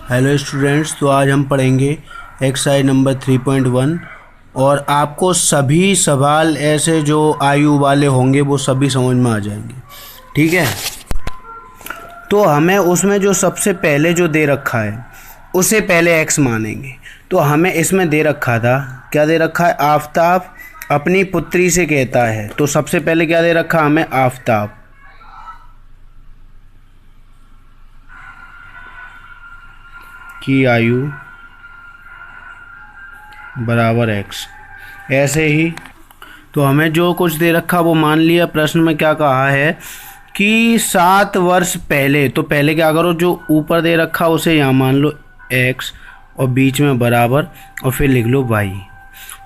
Hello students, तो आज हम पढ़ेंगे एक्सरसाइज नंबर 3.1 और आपको सभी सवाल ऐसे जो आयु वाले होंगे वो सभी समझ में आ जाएंगे। ठीक है, तो हमें उसमें जो सबसे पहले जो दे रखा है उसे पहले एक्स मानेंगे। तो हमें इसमें दे रखा था, क्या दे रखा है, आफताब अपनी पुत्री से कहता है। तो सबसे पहले क्या दे रखा हमें, आफताब की आयु बराबर एक्स। ऐसे ही तो हमें जो कुछ दे रखा वो मान लिया। प्रश्न में क्या कहा है कि 7 वर्ष पहले, तो पहले क्या करो, जो ऊपर दे रखा उसे यहाँ मान लो एक्स और बीच में बराबर और फिर लिख लो वाई।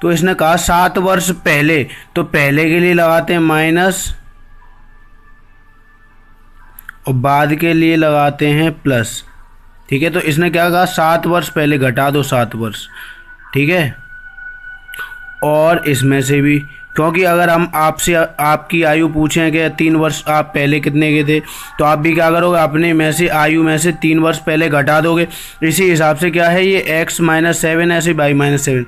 तो इसने कहा 7 वर्ष पहले, तो पहले के लिए लगाते हैं माइनस और बाद के लिए लगाते हैं प्लस। ठीक है, तो इसने क्या कहा, 7 वर्ष पहले घटा दो 7 वर्ष। ठीक है, और इसमें से भी, क्योंकि अगर हम आपसे आपकी आयु पूछें कि 3 वर्ष आप पहले कितने के थे, तो आप भी क्या करोगे, अपने में से आयु में से 3 वर्ष पहले घटा दोगे। इसी हिसाब से क्या है ये x-7 ऐसे y-7।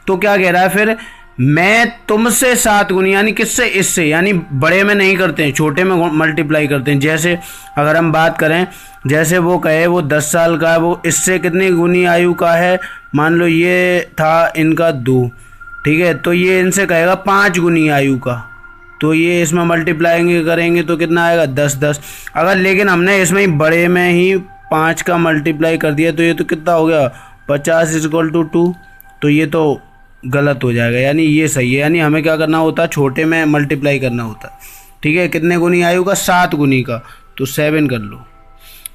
तो क्या कह रहा है फिर, मैं तुमसे 7 गुनी, यानी किससे, इससे, यानी बड़े में नहीं करते हैं, छोटे में मल्टीप्लाई करते हैं। जैसे अगर हम बात करें, जैसे वो कहे वो 10 साल का है, वो इससे कितनी गुनी आयु का है, मान लो ये था इनका 2। ठीक है, तो ये इनसे कहेगा 5 गुनी आयु का, तो ये इसमें मल्टीप्लाई करेंगे तो कितना आएगा, 10। अगर लेकिन हमने इसमें ही बड़े में ही 5 का मल्टीप्लाई कर दिया तो ये तो कितना हो गया, 50 = 2। तो ये तो गलत हो जाएगा, यानी ये सही है। यानी हमें क्या करना होता है, छोटे में मल्टीप्लाई करना होता है। ठीक है, कितने गुनी आयु का, 7 गुनी का, तो 7 कर लो।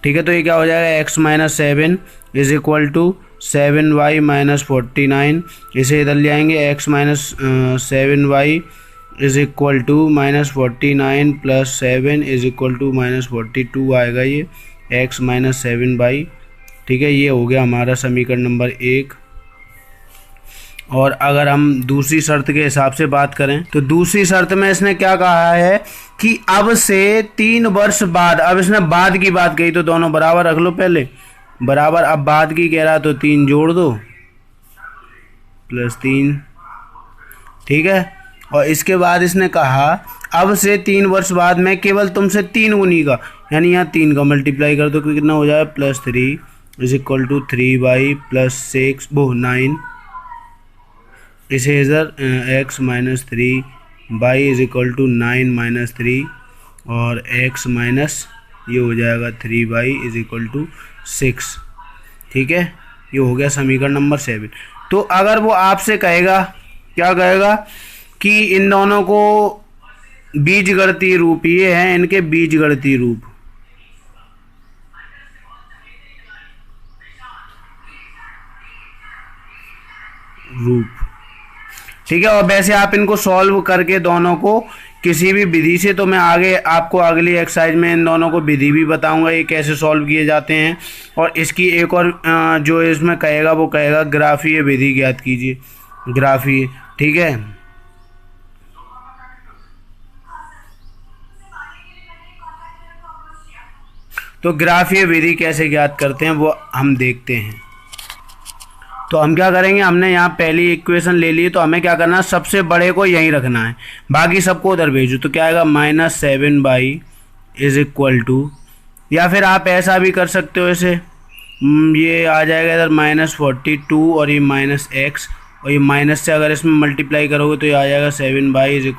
ठीक है, तो ये क्या हो जाएगा, x-7 = 7y-49। इसे इधर ले आएंगे, x-7y -49 + 7 = -42 आएगा ये x-7y। ठीक है, ये हो गया हमारा समीकरण नंबर 1। और अगर हम दूसरी शर्त के हिसाब से बात करें, तो दूसरी शर्त में इसने क्या कहा है कि अब से 3 वर्ष बाद, अब इसने बाद की बात कही तो दोनों बराबर रख लो पहले, बराबर। अब बाद की कह रहा तो 3 जोड़ दो +3। ठीक है, और इसके बाद इसने कहा अब से 3 वर्ष बाद मैं केवल तुमसे 3 गुनी का, यानी यहाँ 3 का मल्टीप्लाई कर दो, कितना हो जाएगा, +3 = 3y + 9। इसे इधर x-3 y = 9 - 3 और x माइनस ये हो जाएगा 3y = 6। ठीक है, ये हो गया समीकरण नंबर 7। तो अगर वो आपसे कहेगा, क्या कहेगा कि इन दोनों को बीजगणितीय रूप, ये हैं इनके बीजगणितीय रूप, ठीक है। और वैसे आप इनको सॉल्व करके दोनों को किसी भी विधि से, तो मैं आगे आपको अगली एक्सरसाइज में इन दोनों को विधि भी बताऊंगा ये कैसे सॉल्व किए जाते हैं। और इसकी एक और जो इसमें कहेगा वो कहेगा ग्राफीय विधि ज्ञात कीजिए, ग्राफीय। ठीक है, तो ग्राफीय विधि कैसे ज्ञात करते हैं वो हम देखते हैं। तो हम क्या करेंगे, हमने यहाँ पहली इक्वेशन ले ली, तो हमें क्या करना है, सबसे बड़े को यहीं रखना है, बाकी सबको उधर भेजो। तो क्या आएगा, -7y = या फिर आप ऐसा भी कर सकते हो, ऐसे ये आ जाएगा इधर -42 और ये -x, और ये माइनस से अगर इसमें मल्टीप्लाई करोगे तो ये आ जाएगा 7y =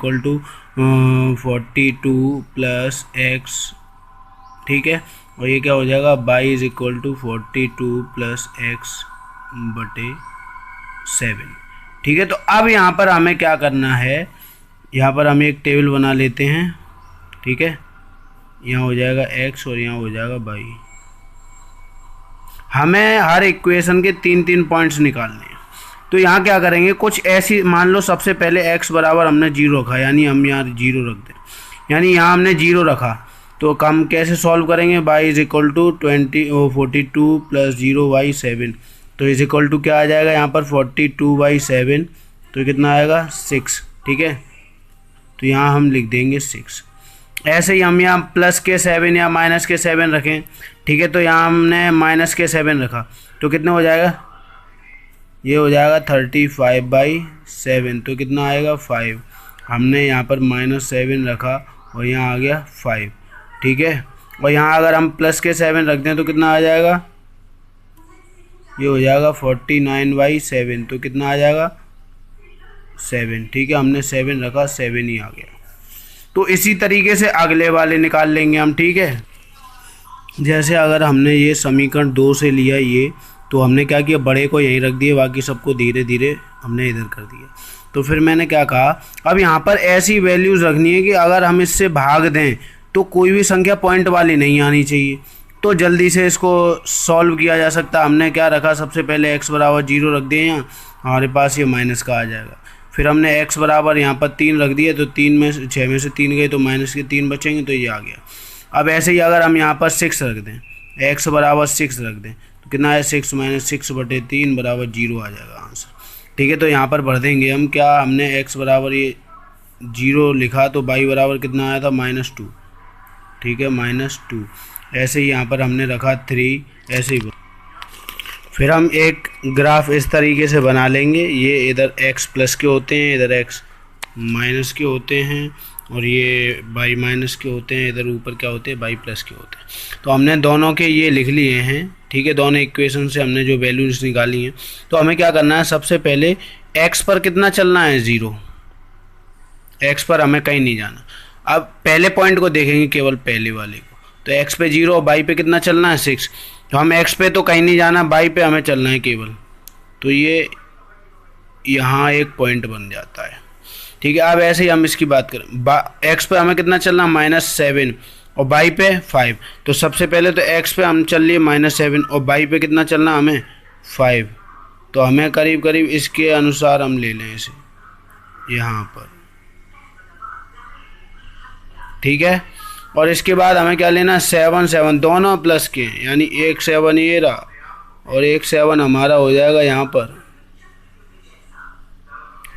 42 + x। ठीक है, और ये क्या हो जाएगा, y = 42 + x/7। ठीक है, तो अब यहाँ पर हमें क्या करना है, यहाँ पर हम एक टेबल बना लेते हैं। ठीक है, यहाँ हो जाएगा x और यहाँ हो जाएगा y। हमें हर इक्वेशन के 3-3 पॉइंट्स निकालने हैं। तो यहाँ क्या करेंगे, कुछ ऐसी मान लो, सबसे पहले x बराबर हमने 0 रखा, यानी हम यहाँ 0 रख दें, यानी यहाँ हमने 0 रखा। तो हम कैसे सॉल्व करेंगे, y = 42 + 0y7। तो इज इक्वल टू क्या आ जाएगा यहाँ पर 42/7, तो कितना आएगा 6। ठीक है, तो यहाँ हम लिख देंगे 6। ऐसे ही हम यहाँ प्लस के 7 या माइनस के 7 रखें, ठीक है, तो यहाँ हमने माइनस के 7 रखा तो कितना हो जाएगा, ये हो जाएगा 35/7, तो कितना आएगा 5। हमने यहाँ पर -7 रखा और यहाँ आ गया 5, ठीक है। और यहाँ अगर हम प्लस के 7 रख दें तो कितना आ जाएगा, ये हो जाएगा 49/7, तो कितना आ जाएगा 7, ठीक है। हमने 7 रखा, 7 ही आ गया। तो इसी तरीके से अगले वाले निकाल लेंगे हम, ठीक है। जैसे अगर हमने ये समीकरण 2 से लिया ये, तो हमने क्या किया, बड़े को यहीं रख दिए, बाकी सबको धीरे धीरे हमने इधर कर दिया। तो फिर मैंने क्या कहा, अब यहाँ पर ऐसी वैल्यूज़ रखनी है कि अगर हम इससे भाग दें तो कोई भी संख्या पॉइंट वाली नहीं आनी चाहिए, तो जल्दी से इसको सॉल्व किया जा सकता है। हमने क्या रखा, सबसे पहले x बराबर 0 रख दिए, यहाँ हमारे पास ये माइनस का आ जाएगा। फिर हमने x बराबर यहाँ पर 3 रख दिए, तो 6 में से 3 गए तो माइनस के 3 बचेंगे, तो ये आ गया। अब ऐसे ही अगर हम यहाँ पर 6 रख दें, x बराबर 6 रख दें, तो कितना है 6 - 6/3 बराबर 0 आ जाएगा आंसर, ठीक है। तो यहाँ पर भर देंगे हम क्या, हमने x बराबर ये 0 लिखा तो y बराबर कितना आया था -2, ठीक है, -2। ऐसे ही यहाँ पर हमने रखा 3, ऐसे ही। फिर हम एक ग्राफ इस तरीके से बना लेंगे, ये इधर x प्लस के होते हैं, इधर x माइनस के होते हैं, और ये y माइनस के होते हैं, इधर ऊपर क्या होते हैं, y प्लस के होते हैं। तो हमने दोनों के ये लिख लिए हैं, ठीक है, दोनों इक्वेशन से हमने जो वैल्यूज निकाली हैं। तो हमें क्या करना है, सबसे पहले x पर कितना चलना है, 0, x पर हमें कहीं नहीं जाना। अब पहले पॉइंट को देखेंगे, केवल पहले वाले को, तो x पे 0 और y पे कितना चलना है 6, तो हम x पे तो कहीं नहीं जाना, y पे हमें चलना है केवल, तो ये यहाँ एक पॉइंट बन जाता है, ठीक है। अब ऐसे ही हम इसकी बात करें, x पे हमें कितना चलना, -7 और y पे 5, तो सबसे पहले तो x पे हम चल लिए -7 और y पे कितना चलना हमें 5, तो हमें करीब करीब इसके अनुसार हम ले लें इसे यहाँ पर, ठीक है। और इसके बाद हमें क्या लेना, 7 दोनों प्लस के, यानी एक 7 ये रहा और एक 7 हमारा हो जाएगा यहाँ पर।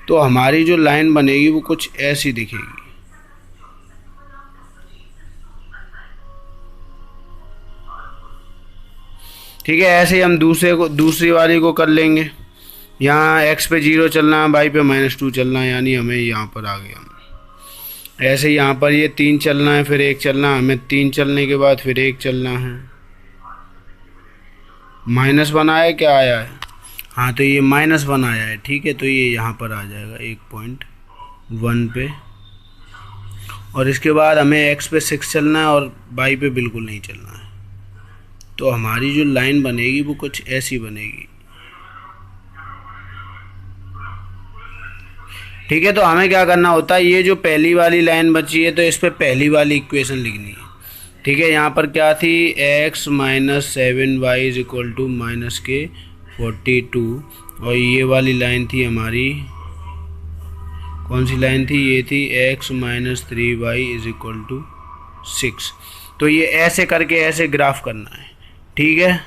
तो हमारी जो लाइन बनेगी वो कुछ ऐसी दिखेगी, ठीक है। ऐसे ही हम दूसरी वाली को कर लेंगे। यहाँ x पे 0 चलना है, y पे -2 चलना है, यानी हमें यहाँ पर आ गया। ऐसे यहाँ पर ये 3 चलना है, फिर 1 चलना है, हमें 3 चलने के बाद फिर 1 चलना है। -1 आया, क्या आया है, हाँ, तो ये -1 आया है, ठीक है। तो ये यहाँ पर आ जाएगा 1.1 पे, और इसके बाद हमें x पे 6 चलना है और y पे बिल्कुल नहीं चलना है। तो हमारी जो लाइन बनेगी वो कुछ ऐसी बनेगी, ठीक है। तो हमें क्या करना होता है, ये जो पहली वाली लाइन बची है तो इस पे पहली वाली इक्वेशन लिखनी है, ठीक है। यहाँ पर क्या थी, x - 7y = -42, और ये वाली लाइन थी हमारी, कौन सी लाइन थी, ये थी x - 3y = 6। तो ये ऐसे करके ऐसे ग्राफ करना है, ठीक है।